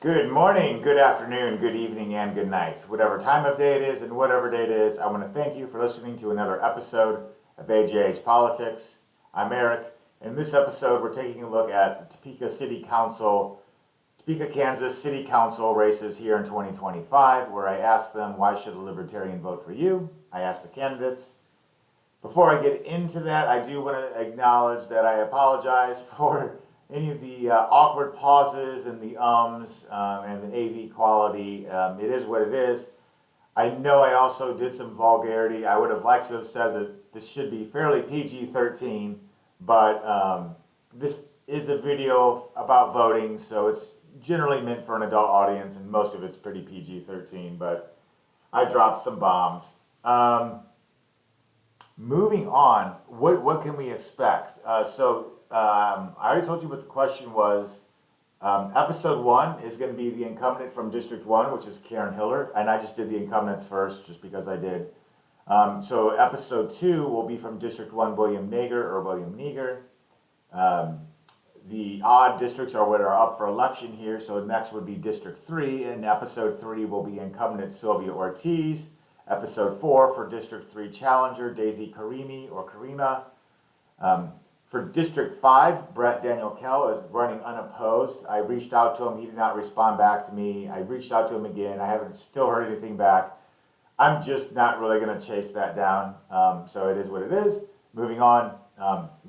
Good morning, good afternoon, good evening, and good night. Whatever time of day it is and whatever day it is, I want to thank you for listening to another episode of AJH Politics. I'm Eric. In this episode, we're taking a look at Topeka, Kansas City Council races here in 2025, where I asked them, why should a libertarian vote for you? I asked the candidates. Before I get into that, I do want to acknowledge that I apologize for any of the awkward pauses and the ums and the AV quality. It is what it is. I know I also did some vulgarity. I would have liked to have said that this should be fairly PG-13, but this is a video about voting, so it's generally meant for an adult audience, and most of it's pretty PG-13, but I dropped some bombs. Moving on, what can we expect? I already told you what the question was. Episode 1 is going to be the incumbent from District 1, which is Karen Hiller, and I just did the incumbents first just because I did. So episode 2 will be from District 1, William Neger. The odd districts are what are up for election here, so next would be District 3, and episode 3 will be incumbent Sylvia Ortiz. Episode 4 for District 3 challenger Daisy Karima. For District 5, Brett Daniel Kell is running unopposed. I reached out to him. He did not respond back to me. I reached out to him again. I haven't still heard anything back. I'm just not really going to chase that down. So it is what it is. Moving on,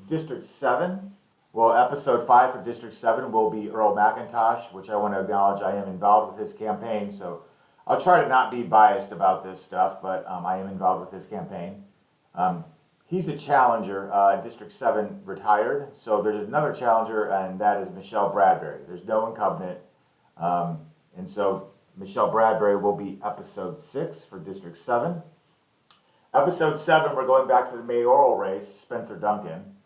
District 7. Well, Episode 5 for District 7 will be Earl McIntosh, which I want to acknowledge I am involved with his campaign. So I'll try to not be biased about this stuff, but I am involved with his campaign. He's a challenger, District 7 retired, so there's another challenger, and that is Michelle Bradberry. There's no incumbent, and so Michelle Bradberry will be Episode 6 for District 7. Episode 7, we're going back to the mayoral race, Spencer Duncan,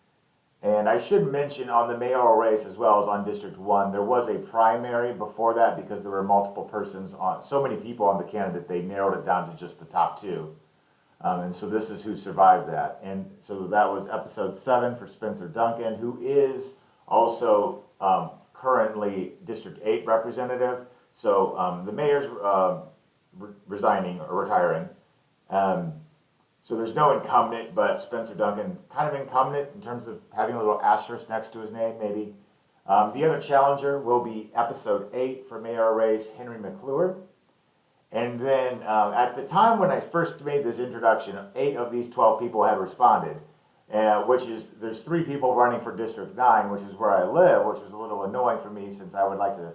and I should mention on the mayoral race as well as on District 1, there was a primary before that because there were multiple persons on, so many people on the candidate, they narrowed it down to just the top two. And so this is who survived that. And so that was Episode 7 for Spencer Duncan, who is also currently District 8 representative. So the mayor's resigning or retiring. So there's no incumbent, but Spencer Duncan kind of incumbent in terms of having a little asterisk next to his name, maybe. The other challenger will be Episode 8 for mayor race, Henry McClure. And then at the time when I first made this introduction, 8 of these 12 people had responded, there's 3 people running for District 9, which is where I live, which was a little annoying for me since I would like to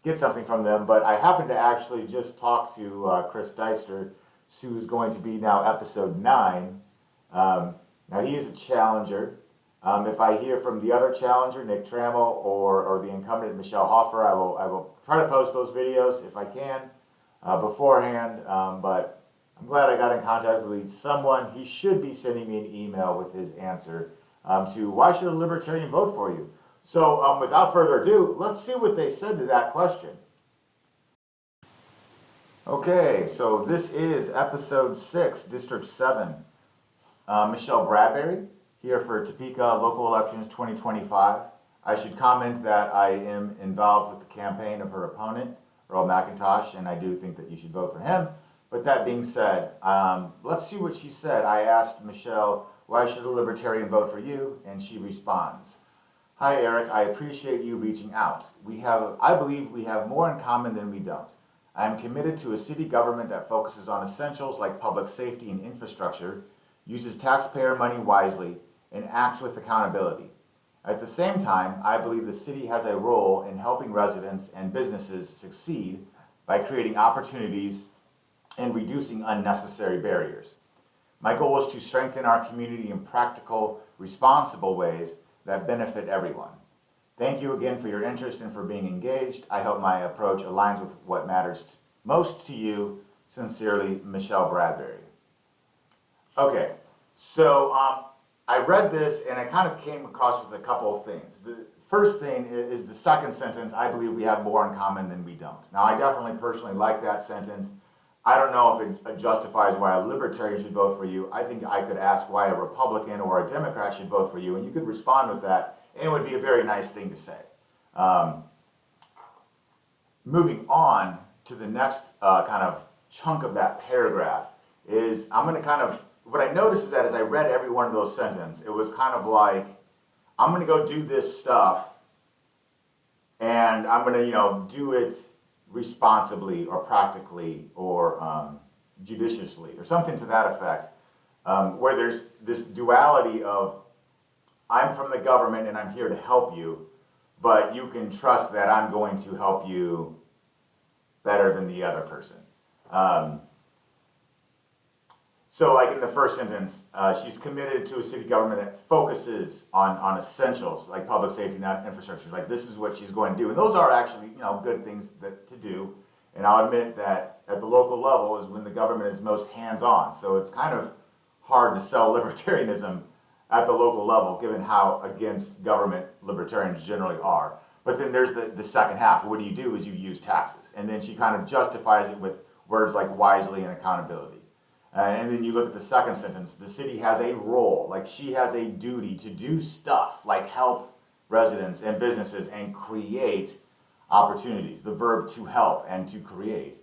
get something from them. But I happened to actually just talk to Chris Deister, who's going to be now Episode 9. Now he is a challenger. If I hear from the other challenger, Nick Trammell, or the incumbent Michelle Hoffer, I will try to post those videos if I can. Beforehand, but I'm glad I got in contact with someone. He should be sending me an email with his answer to why should a libertarian vote for you? So without further ado, let's see what they said to that question. Okay, so this is Episode 6, District 7. Michelle Bradberry, here for Topeka local elections 2025. I should comment that I am involved with the campaign of her opponent, Earl McIntosh, and I do think that you should vote for him. But that being said, let's see what she said. I asked Michelle, why should a libertarian vote for you? And she responds, hi Eric, I appreciate you reaching out. I believe we have more in common than we don't. I am committed to a city government that focuses on essentials like public safety and infrastructure, uses taxpayer money wisely, and acts with accountability. At the same time, I believe the city has a role in helping residents and businesses succeed by creating opportunities and reducing unnecessary barriers. My goal is to strengthen our community in practical, responsible ways that benefit everyone. Thank you again for your interest and for being engaged. I hope my approach aligns with what matters most to you. Sincerely, Michelle Bradberry. Okay, so I read this and I kind of came across with a couple of things. The first thing is the second sentence, I believe we have more in common than we don't. Now, I definitely personally like that sentence. I don't know if it justifies why a libertarian should vote for you. I think I could ask why a Republican or a Democrat should vote for you, and you could respond with that, and it would be a very nice thing to say. moving on to the next kind of chunk of that paragraph is I'm going to kind of, what I noticed is that as I read every one of those sentences, it was kind of like, I'm going to go do this stuff and I'm going to, do it responsibly or practically or judiciously or something to that effect, where there's this duality of I'm from the government and I'm here to help you, but you can trust that I'm going to help you better than the other person. So like in the first sentence, she's committed to a city government that focuses on essentials like public safety and infrastructure. Like this is what she's going to do. And those are actually, good things to do. And I'll admit that at the local level is when the government is most hands-on. So it's kind of hard to sell libertarianism at the local level, given how against government libertarians generally are. But then there's the second half. What do you do is you use taxes. And then she kind of justifies it with words like wisely and accountability. And then you look at the second sentence, the city has a role, like she has a duty to do stuff like help residents and businesses and create opportunities, the verb to help and to create.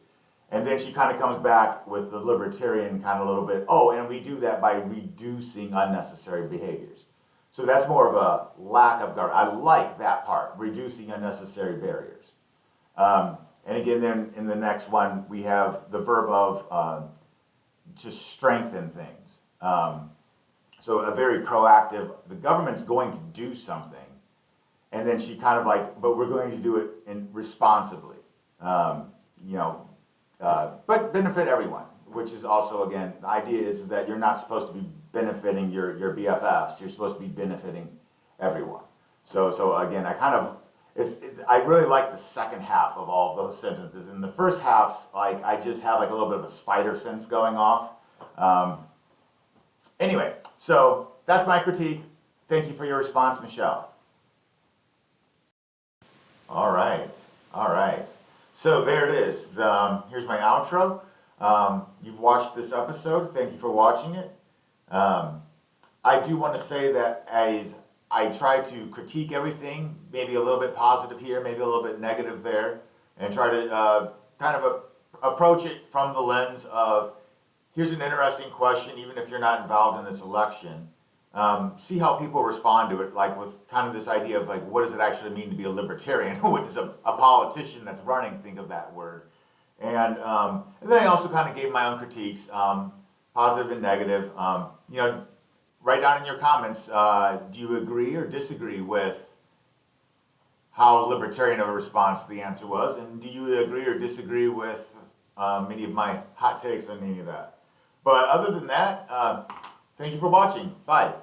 And then she kind of comes back with the libertarian kind of a little bit, and we do that by reducing unnecessary behaviors. So that's more of a lack of government. I like that part, reducing unnecessary barriers. And again, then in the next one, we have the verb of to strengthen things. So a very proactive, the government's going to do something. And then she kind of like, but we're going to do it responsibly, but benefit everyone, which is also, again, the idea is that you're not supposed to be benefiting your BFFs, you're supposed to be benefiting everyone. So again, I really like the second half of all of those sentences. In the first half, like I just have like a little bit of a spider sense going off. Anyway, so that's my critique. Thank you for your response, Michelle. All right. So there it is. Here's my outro. You've watched this episode. Thank you for watching it. I do want to say that as I try to critique everything, maybe a little bit positive here, maybe a little bit negative there, and try to kind of approach it from the lens of, here's an interesting question, even if you're not involved in this election. See how people respond to it, like with kind of this idea of like, what does it actually mean to be a libertarian? What does a politician that's running think of that word? And then I also kind of gave my own critiques, positive and negative. Write down in your comments, do you agree or disagree with how libertarian of a response the answer was? And do you agree or disagree with any of my hot takes on any of that? But other than that, thank you for watching. Bye.